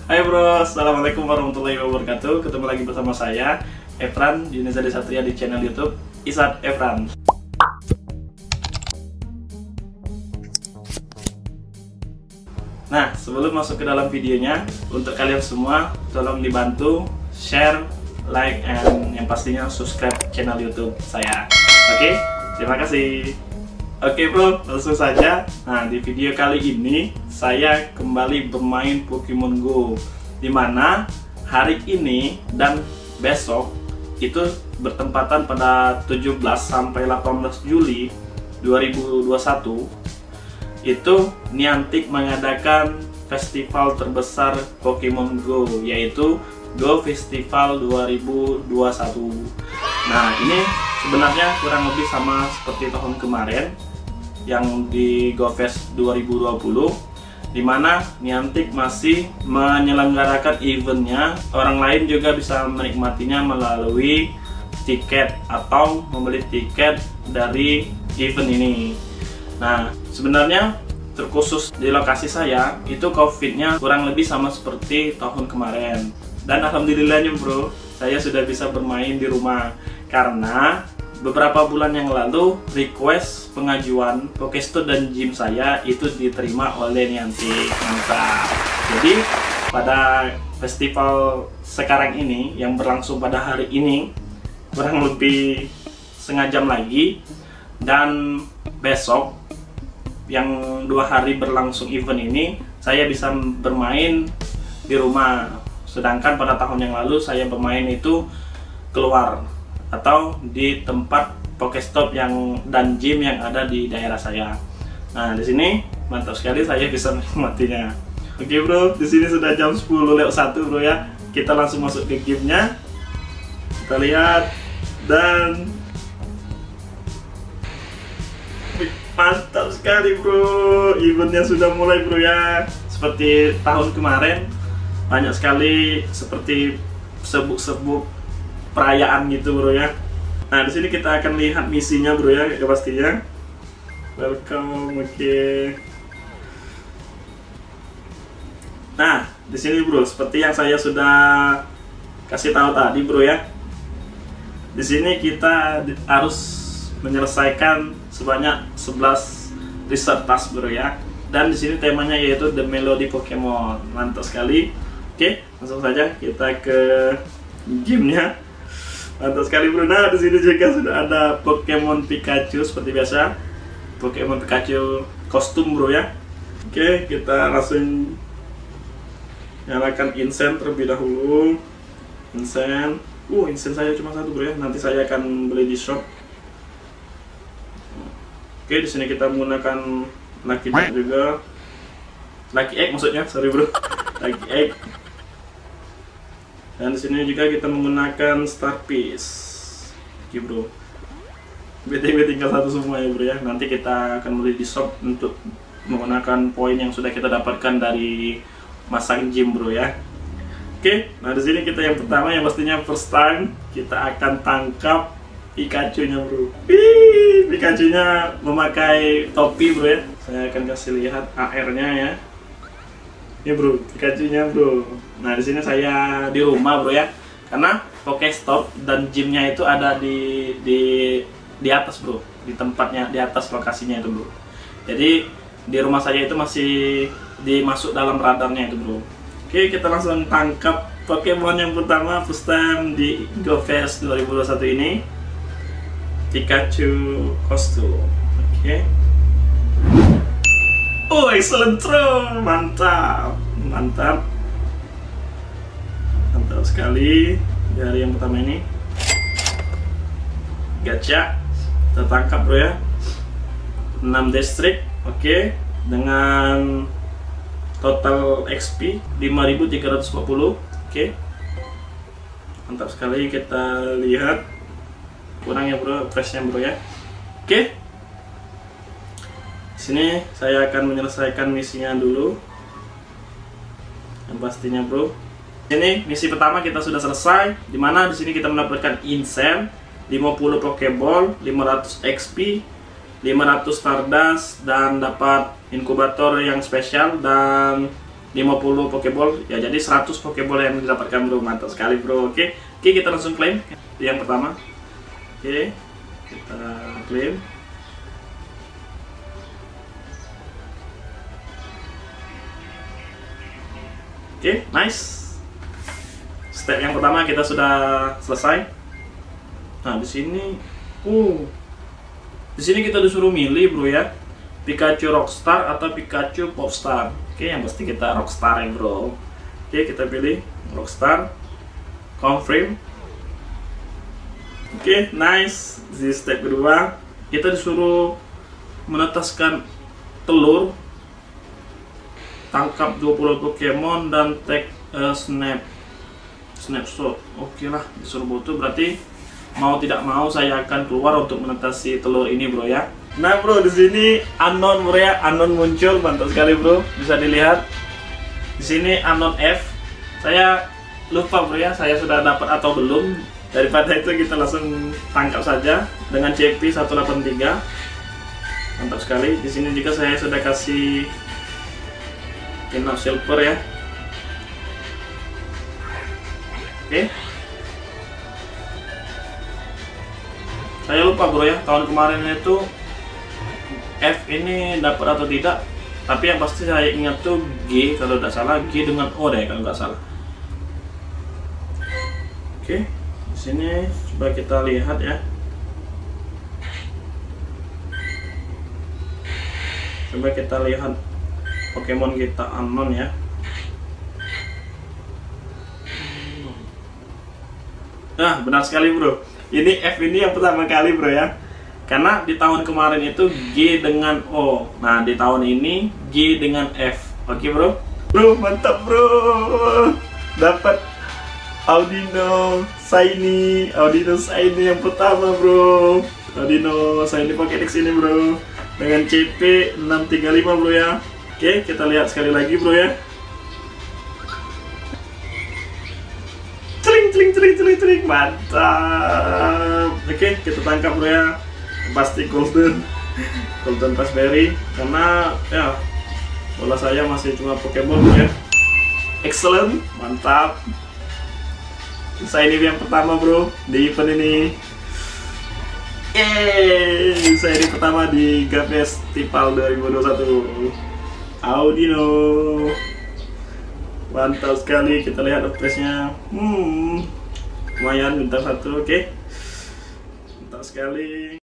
Hai bro, assalamualaikum warahmatullahi wabarakatuh. Ketemu lagi bersama saya, Efran, Yuneza Desatria di channel YouTube Isat Efran. Nah, sebelum masuk ke dalam videonya, untuk kalian semua tolong dibantu share, like, and yang pastinya subscribe channel YouTube saya. Oke, terima kasih. Oke bro, langsung saja. Nah, di video kali ini saya kembali bermain Pokemon Go, dimana hari ini dan besok itu bertempatan pada 17 sampai 18 Juli 2021. Itu Niantic mengadakan festival terbesar Pokemon Go, yaitu Go Festival 2021. Nah, ini sebenarnya kurang lebih sama seperti tahun kemarin yang di GoFest 2020, dimana Niantic masih menyelenggarakan eventnya. Orang lain juga bisa menikmatinya melalui tiket atau membeli tiket dari event ini. Nah, sebenarnya terkhusus di lokasi saya itu COVID-nya kurang lebih sama seperti tahun kemarin. Dan alhamdulillahnya bro, saya sudah bisa bermain di rumah karena beberapa bulan yang lalu request pengajuan Pokestop dan gym saya itu diterima oleh Niantic. Mantap. Jadi pada festival sekarang ini yang berlangsung pada hari ini kurang lebih setengah jam lagi, dan besok yang 2 hari berlangsung event ini saya bisa bermain di rumah. Sedangkan pada tahun yang lalu saya bermain itu keluar atau di tempat Pokestop dan gym yang ada di daerah saya. Nah, di sini mantap sekali saya bisa menikmatinya. Oke bro, di sini sudah jam 10:01 bro ya. Kita langsung masuk ke gamenya. Kita lihat dan mantap sekali bro. Eventnya sudah mulai bro ya. Seperti tahun kemarin banyak sekali seperti serbuk-serbuk perayaan gitu bro ya. Nah, di sini kita akan lihat misinya bro ya, pastinya. Welcome, oke. Nah, di sini bro, seperti yang saya sudah kasih tahu tadi bro ya. Di sini kita harus menyelesaikan sebanyak 11 research task bro ya. Dan di sini temanya yaitu The Melody Pokemon. Mantap sekali. Oke, langsung saja kita ke gamenya. Mantap sekali bro. Nah, di sini juga sudah ada Pokemon Pikachu seperti biasa. Pokemon Pikachu kostum bro ya. Oke, kita langsung nyalakan insen terlebih dahulu. Insen. Insen saya cuma 1 bro ya. Nanti saya akan beli di shop. Oke, di sini kita menggunakan Lucky Egg juga. Lucky Egg maksudnya, sorry bro. Lucky Egg. Dan di sini juga kita menggunakan Star Piece. Oke bro. BTW tinggal 1 semua ya bro ya. Nanti kita akan beli di shop untuk menggunakan poin yang sudah kita dapatkan dari masang gym bro ya. Oke, nah di sini kita yang pertama yang pastinya first time kita akan tangkap Pikachu-nya bro. Pikachu-nya memakai topi bro ya. Saya akan kasih lihat AR-nya ya. Ini bro, Pikachu-nya bro. Nah, di sini saya di rumah bro ya. Karena Pokestop dan gymnya itu ada di atas bro, di tempatnya, di atas lokasinya itu bro. Jadi di rumah saya itu masih dimasuk dalam radarnya itu bro. Oke, kita langsung tangkap Pokemon yang pertama first time di GoFest 2021 ini. Pikachu kostum. Oke. Oh, excellent throw. Mantap. Mantap. Mantap sekali dari yang pertama ini. Gacha. Kita tangkap bro ya. 6 district. Oke. Dengan total XP 5340. Oke. Mantap sekali, kita lihat. Kurang ya bro, freshnya bro ya. Oke. Sini saya akan menyelesaikan misinya dulu. Yang pastinya bro. Ini misi pertama kita sudah selesai, dimana di sini kita mendapatkan insen, 50 Pokeball, 500 XP, 500 Stardust, dan dapat inkubator yang spesial dan 50 Pokeball ya, jadi 100 Pokeball yang didapatkan bro. Mantap sekali bro. Oke, kita langsung klaim yang pertama. Oke, kita klaim. Oke, nice. Step yang pertama kita sudah selesai. Nah, di sini kita disuruh milih bro ya, Pikachu Rockstar atau Pikachu Popstar. Oke, yang pasti kita Rockstar ya bro. Oke, kita pilih Rockstar. Confirm. Oke, nice. Di step kedua kita disuruh menetaskan telur, tangkap 20 Pokemon dan tag snapshot. Oke lah, disuruh foto, berarti mau tidak mau saya akan keluar untuk menetasi telur ini bro ya. Nah bro, di sini unknown bro ya, unknown muncul, mantap sekali bro. Bisa dilihat di sini unknown F. Saya lupa bro ya, saya sudah dapat atau belum. Daripada itu kita langsung tangkap saja dengan CP 183. Mantap sekali. Di sini juga saya sudah kasih Kino Silver ya. Oke. Saya lupa bro ya, tahun kemarin itu F ini dapat atau tidak, tapi yang pasti saya ingat tuh G, kalau tidak salah G dengan O deh kalau nggak salah. Oke, di sini coba kita lihat ya. Coba kita lihat Pokemon kita unknown ya. Nah, benar sekali bro. Ini F ini yang pertama kali bro ya. Karena di tahun kemarin itu G dengan O. Nah, di tahun ini G dengan F. Oke bro. Bro, mantap bro. Dapat Audino Shiny yang pertama bro. Audino Shiny Pokédex ini bro. Dengan CP 635 bro ya. Oke, kita lihat sekali lagi bro ya. Celing, mantap. Oke, kita tangkap bro ya. Pasti golden raspberry, karena ya bola saya masih cuma Pokemon ya. Excellent, mantap. Saya ini yang pertama bro di event ini. Saya ini pertama di GA Festival 2021. Audino, mantap sekali. Kita lihat update-nya. Lumayan, bintang 1. Oke, mantap sekali.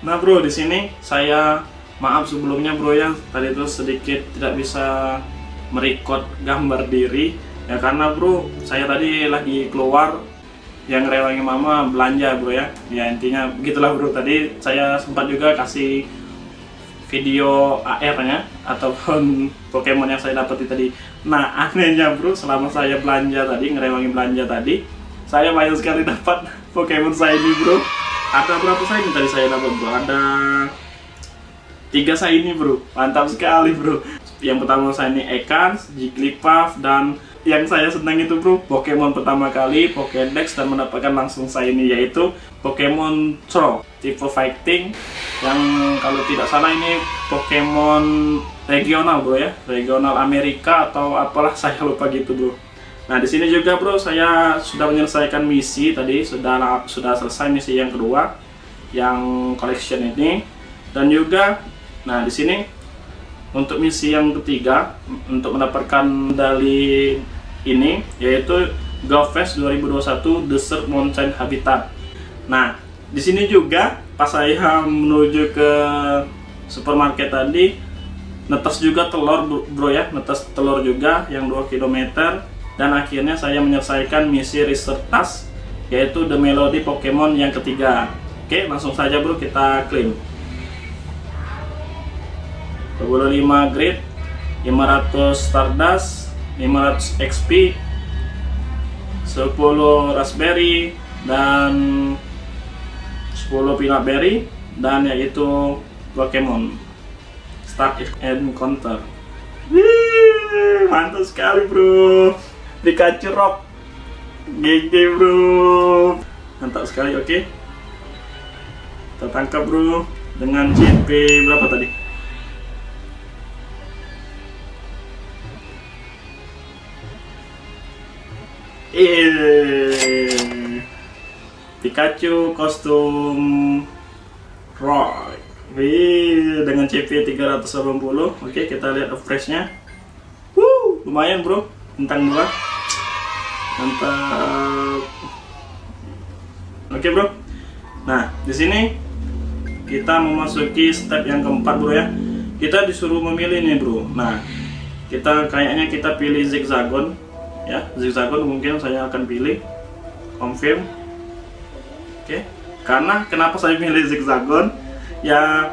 Nah bro, di sini saya maaf sebelumnya bro ya, tadi itu sedikit tidak bisa merekod gambar diri ya, karena bro saya tadi lagi keluar yang ngerewangi mama belanja bro ya. Ya intinya begitulah bro, tadi saya sempat juga kasih video AR-nya ataupun Pokemon yang saya dapat tadi. Nah anehnya bro, selama saya belanja tadi, ngerewangi belanja tadi, saya banyak sekali dapat Pokemon shiny bro. Ada berapa shiny tadi saya dapat bro? Ada 3 shiny bro, mantap sekali bro. Yang pertama shiny Ekans, Jigglypuff, dan yang saya senang itu bro, Pokemon pertama kali Pokédex dan mendapatkan langsung shiny, yaitu Pokemon Troll tipe fighting, yang kalau tidak salah ini Pokemon regional bro ya, regional Amerika atau apalah, saya lupa gitu bro. Nah di sini juga bro saya sudah menyelesaikan misi tadi, sudah selesai misi yang kedua, yang collection ini, dan juga nah di sini untuk misi yang ketiga untuk mendapatkan medali ini, yaitu GoFest 2021 Desert Mountain Habitat. Nah di sini juga pas saya menuju ke supermarket tadi, netes juga telur bro ya, netes telur juga yang 2 km. Dan akhirnya saya menyelesaikan misi research task, yaitu The Melody Pokemon yang ketiga. Oke, langsung saja bro kita klaim. 25 grid, 500 Stardust, 500 XP, 10 Raspberry, dan 10 Peanut Berry, dan yaitu Pokemon Start Encounter. Wih, mantap sekali bro. Pikachu Rock GG bro, mantap sekali. Oke, kita tangkap bro dengan CP berapa tadi? Pikachu kostum Rock dengan CP 380. Oke, kita lihat refreshnya. Lumayan bro, bintang 2. Mantap. Oke bro. Nah di sini kita memasuki step yang keempat bro ya. Kita disuruh memilih nih bro. Nah kayaknya kita pilih Zigzagoon ya. Zigzagoon mungkin saya akan pilih. Confirm. Oke. Karena kenapa saya milih Zigzagoon? Ya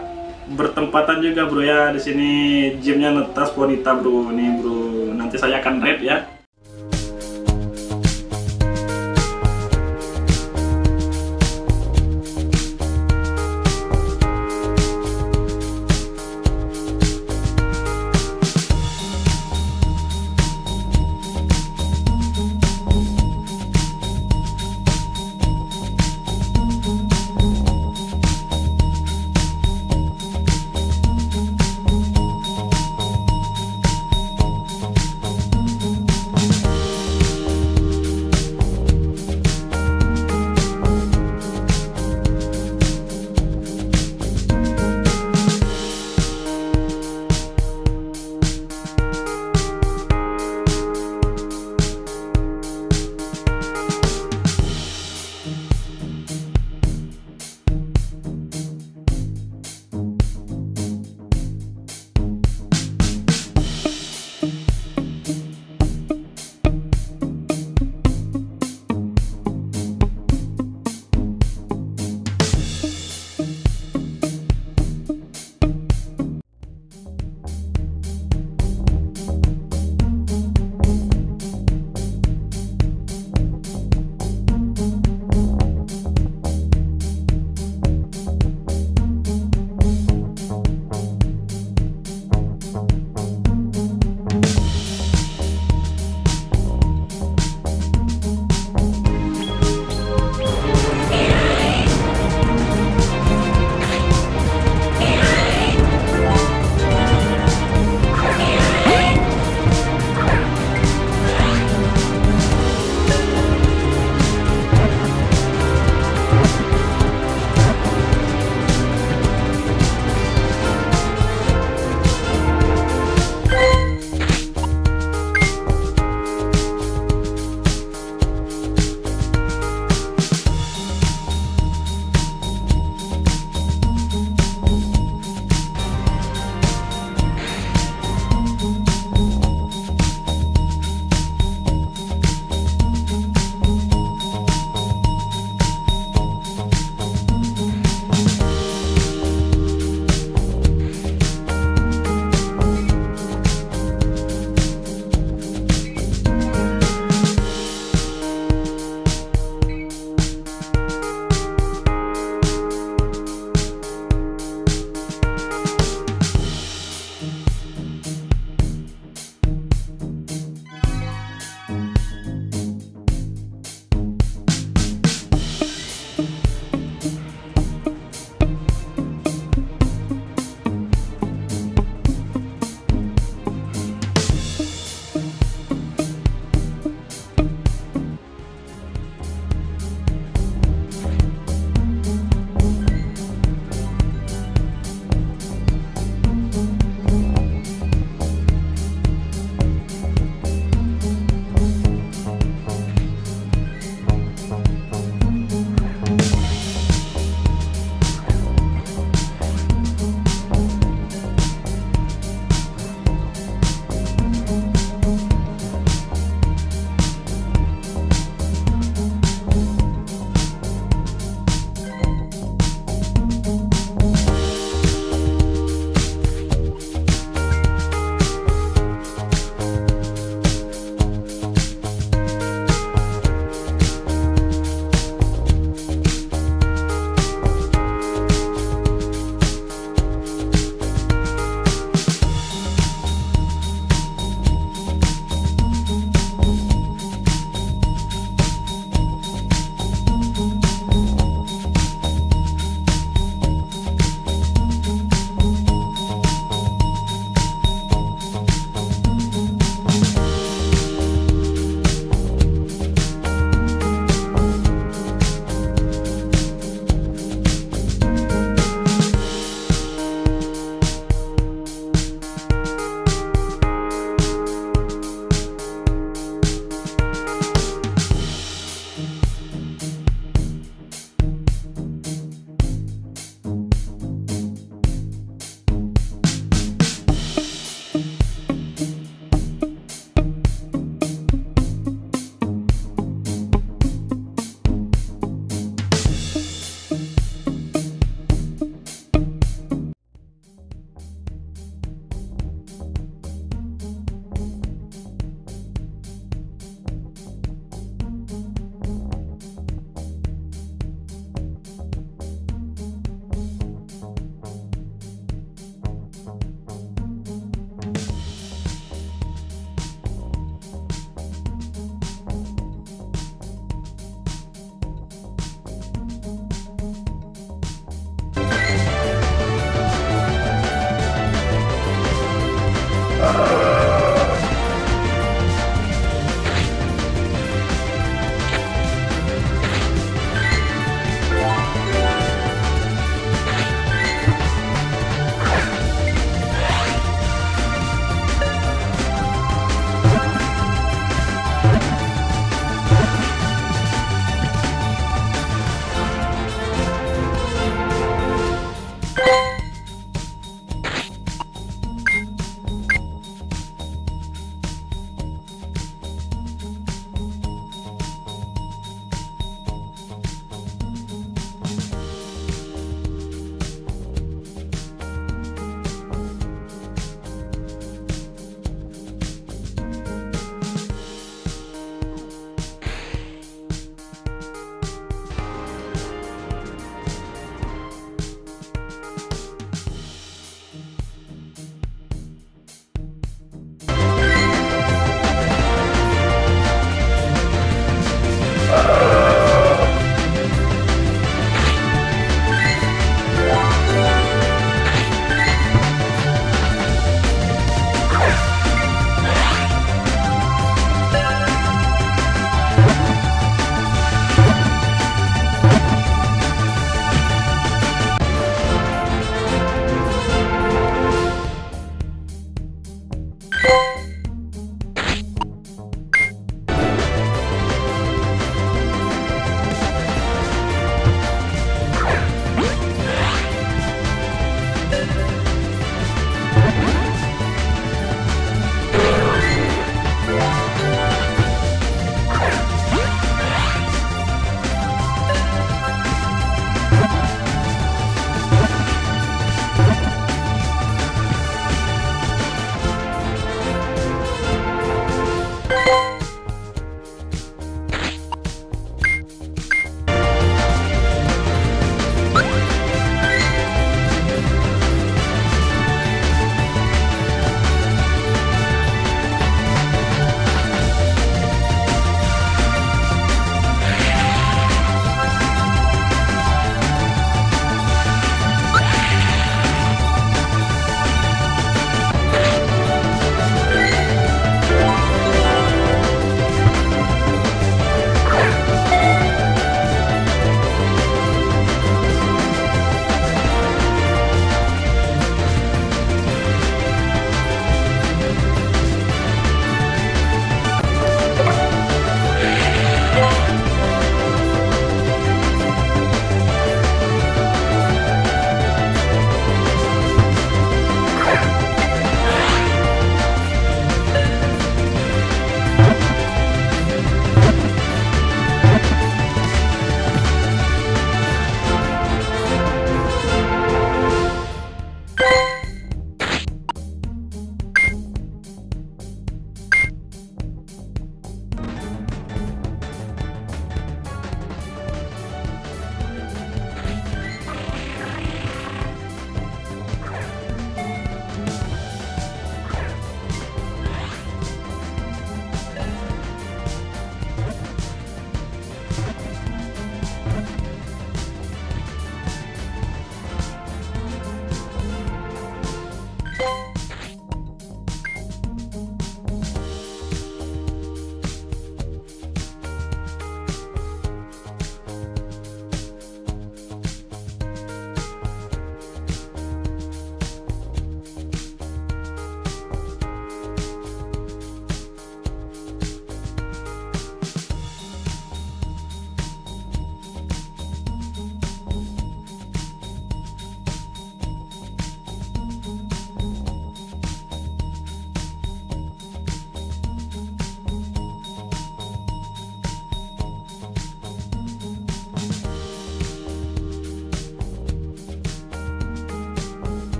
bertempatan juga bro ya, di sini gymnya Netas Bonita bro. Nih bro, nanti saya akan rate ya.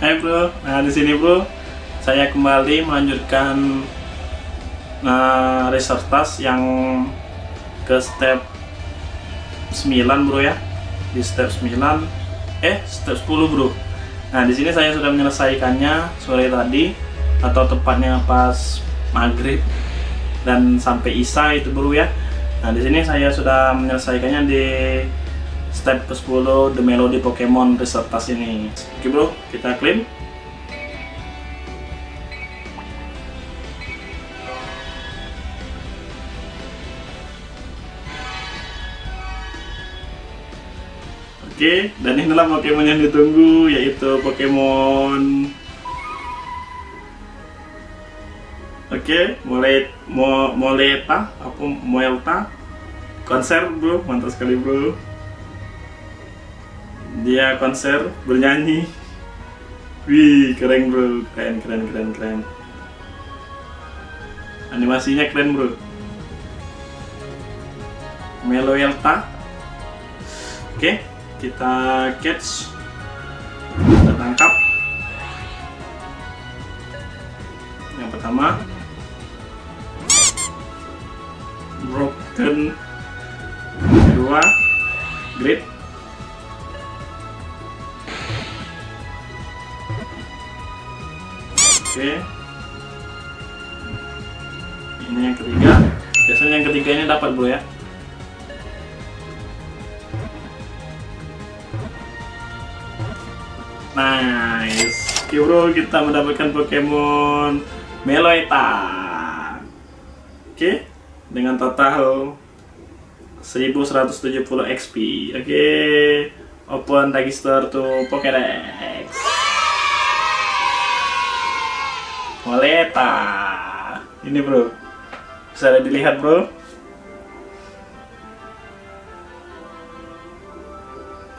Hai bro, nah di sini bro, saya kembali melanjutkan research task yang ke step 9 bro ya. Di step 9, step 10 bro. Nah di sini saya sudah menyelesaikannya sore tadi, atau tepatnya pas maghrib dan sampai isya itu bro ya. Nah di sini saya sudah menyelesaikannya di step ke-10 The Melody Pokemon Research Task ini. Oke bro, kita klaim. Oke, dan inilah Pokemon yang ditunggu, yaitu Pokemon Moleta apa Moelta konser bro, mantap sekali bro. Dia konser bernyanyi, wih keren bro, keren. Animasinya keren bro. Meloelta. Oke, kita catch, kita tangkap. Yang pertama Broken, kedua Great, oke. Ini yang ketiga. Biasanya yang ketiga ini dapat bro ya. Nice. Oke bro, kita mendapatkan Pokemon Meloetta. Oke, dengan total 1170 XP. Oke, open register to Pokédex. Moleta. Ini bro, bisa dilihat bro.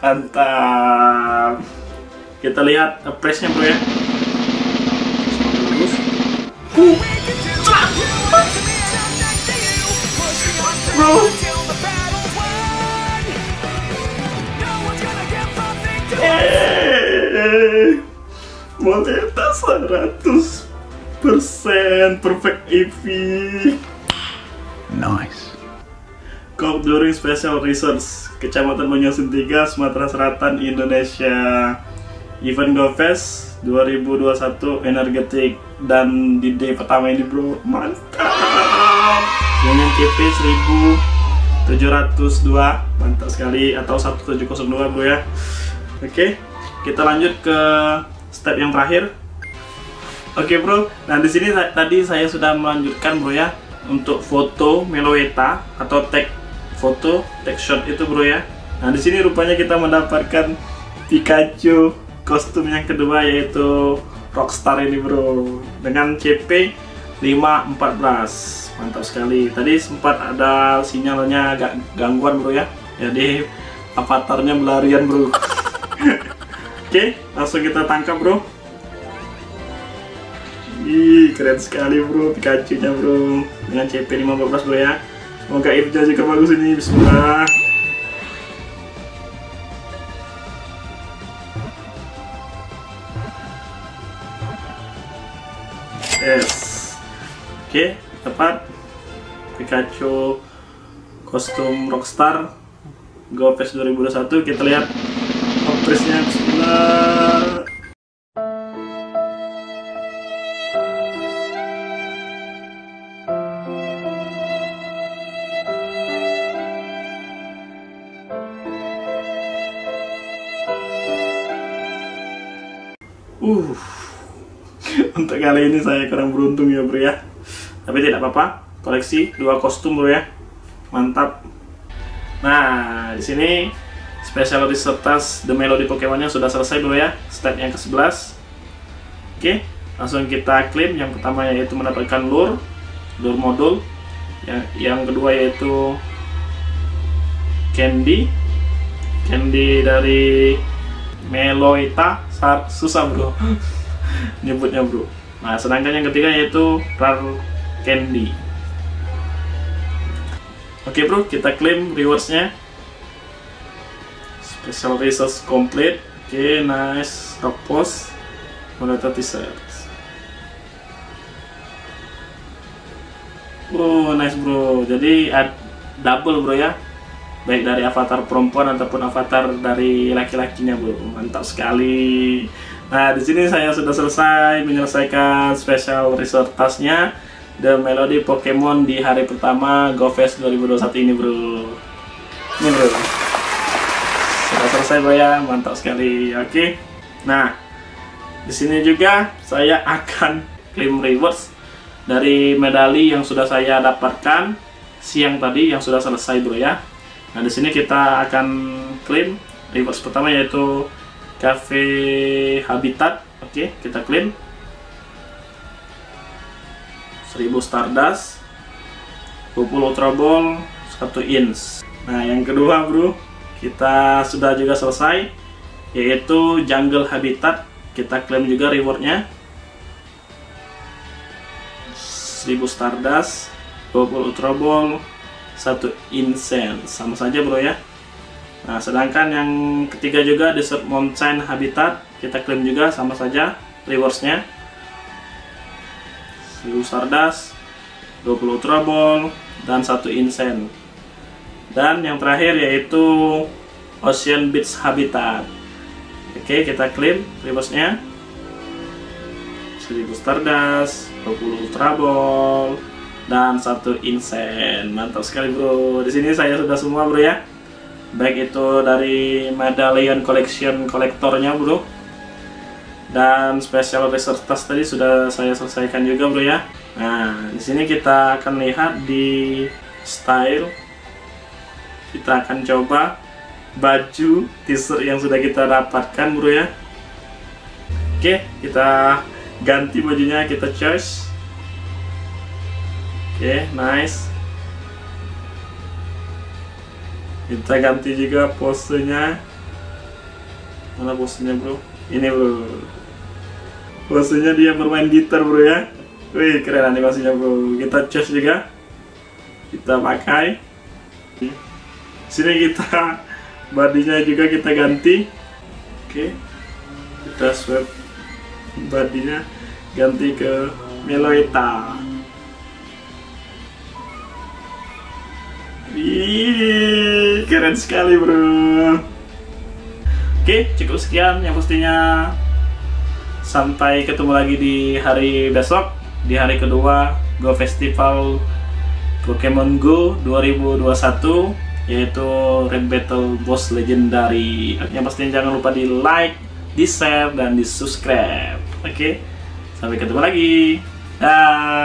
Mantap. Kita lihat press-nya bro ya. Bro. Moleta 100% perfect EV. Nice. Caught during special research Kecamatan Banjarmasin 3, Sumatera Selatan, Indonesia. Event GoFest 2021 energetik, dan di day pertama ini bro mantap dengan CP 1702, mantap sekali, atau 1702 bro ya. Oke, kita lanjut ke step yang terakhir. Oke bro, nah di sini tadi saya sudah melanjutkan bro ya untuk foto Meloetta atau tag foto, tag shot itu bro ya. Nah di sini rupanya kita mendapatkan Pikachu kostum yang kedua, yaitu Rockstar ini bro, dengan CP 514, mantap sekali. Tadi sempat ada sinyalnya agak gangguan bro ya, jadi avatarnya berlarian bro. Oke, langsung kita tangkap bro. Ih, keren sekali bro Pikachu nya bro, dengan CP 514 bro ya. Semoga if-nya juga bagus ini, bismillah. Yes. Oke, tepat. Pikachu kostum Rockstar GoFest 2021. Kita lihat opresnya, bismillah. Untuk kali ini saya kurang beruntung ya bro ya, tapi tidak apa-apa. Koleksi 2 kostum bro ya, mantap. Nah di sini special research task The Melody Pokemonnya sudah selesai bro ya, step yang ke-11. Oke, langsung kita klaim. Yang pertama yaitu mendapatkan lure modul, yang kedua yaitu candy dari Meloetta. Susah bro nyebutnya bro. Nah sedangkan yang ketiga yaitu Rare Candy. Oke bro, kita klaim rewardsnya. Special resource complete. Oke, nice. Rock post. Monato t-shirt. Oh, nice bro. Jadi double bro ya. Baik dari avatar perempuan ataupun avatar dari laki-lakinya bro. Mantap sekali. Nah, di sini saya sudah selesai menyelesaikan special resort tasnya The Melody Pokemon di hari pertama GoFest 2021 ini bro. Ini bro. Sudah selesai bro ya. Mantap sekali. Oke. Nah, di sini juga saya akan claim rewards dari medali yang sudah saya dapatkan siang tadi yang sudah selesai bro ya. Nah, di sini kita akan klaim rewards pertama yaitu Cafe Habitat. Oke, kita klaim 1000 Stardust, 20 Ultra Ball, 1 inch. Nah, yang kedua bro, kita sudah juga selesai yaitu Jungle Habitat. Kita klaim juga rewardnya 1000 Stardust, 20 Ultra Ball, 1 incense. Sama saja bro ya. Nah, sedangkan yang ketiga juga Desert Mountain Habitat, kita klaim juga sama saja rewardsnya 1000 Stardust, 20 Ultra Ball, dan 1 incense. Dan yang terakhir yaitu Ocean Beach Habitat. Oke, kita klaim rewardsnya 1000 Stardust, 20 Ultra Ball, dan 1 incense. Mantap sekali bro. Di sini saya sudah semua bro ya. Baik itu dari Medallion Collection kolektornya bro, dan special resort tas tadi sudah saya selesaikan juga bro ya. Nah, di sini kita akan lihat di style. Kita akan coba baju t-shirt yang sudah kita dapatkan bro ya. Oke, kita ganti bajunya, kita choice. Oke, nice. Kita ganti juga posenya. Mana posenya bro? Ini bro. Posenya dia bermain gitar bro ya. Wih, keren animasinya bro. Kita choice juga. Kita pakai. Sini kita badinya juga kita ganti. Oke, kita swap badinya, ganti ke Meloetta. Wih, keren sekali bro. Oke, cukup sekian. Yang pastinya sampai ketemu lagi di hari besok, di hari kedua Go Festival Pokemon Go 2021, yaitu Red Battle Boss Legendary. Yang pastinya jangan lupa di like, di share, dan di subscribe. Oke, sampai ketemu lagi. Dah.